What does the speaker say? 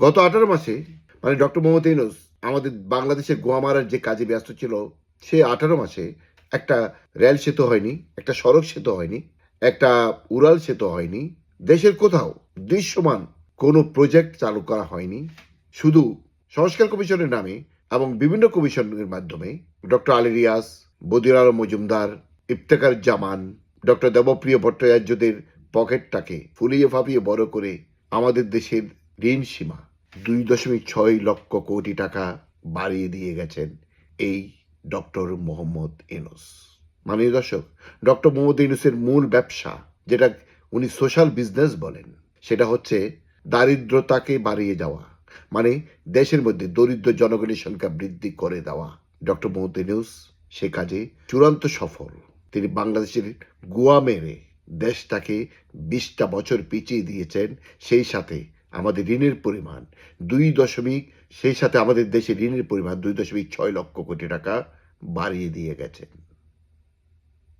গত 18 মাসে মানে ডক্টর মোহাম্মদ ইউনূস আমাদের বাংলাদেশের গোয়া মারার যে কাজে ব্যস্ত ছিল, সে 18 মাসে একটা রেল সেতু হয়নি, একটা সড়ক সেতু হয়নি, একটা উড়াল সেতু হয়নি। দেশের কোথাও দৃশ্যমান কোনো প্রজেক্ট চালু করা হয়নি। শুধু সংস্কার কমিশনের নামে এবং বিভিন্ন কমিশনের মাধ্যমে ডক্টর আলী রিয়াজ, বদিউল আলম মজুমদার, ইফতেখার জামান, ডক্টর দেবপ্রিয় ভট্টাচার্যদের পকেটটাকে ফুলিয়ে ফাঁপিয়ে বড় করে আমাদের দেশের ঋণ সীমা 2.6 লক্ষ কোটি টাকা বাড়িয়ে দিয়ে গেছেন এই ডক্টর মোহাম্মদ ইউনূস। মাননীয় দর্শক, ডক্টর মোহাম্মদ ইউনূসের মূল ব্যবসা, যেটা উনি সোশ্যাল বিজনেস বলেন, সেটা হচ্ছে দারিদ্রতাকে বাড়িয়ে যাওয়া, মানে দেশের মধ্যে দরিদ্র জনগণের সংখ্যা বৃদ্ধি করে দেওয়া। ডক্টর মোহাম্মদ ইউনূস সে কাজে চূড়ান্ত সফল। তিনি বাংলাদেশের গোয়া মেরে দেশটাকে 20টা বছর পিছিয়ে দিয়েছেন। সেই সাথে আমাদের ঋণের পরিমাণ সেই সাথে আমাদের দেশের ঋণের পরিমাণ 2.6 লক্ষ কোটি টাকা বাড়িয়ে দিয়ে গেছেন।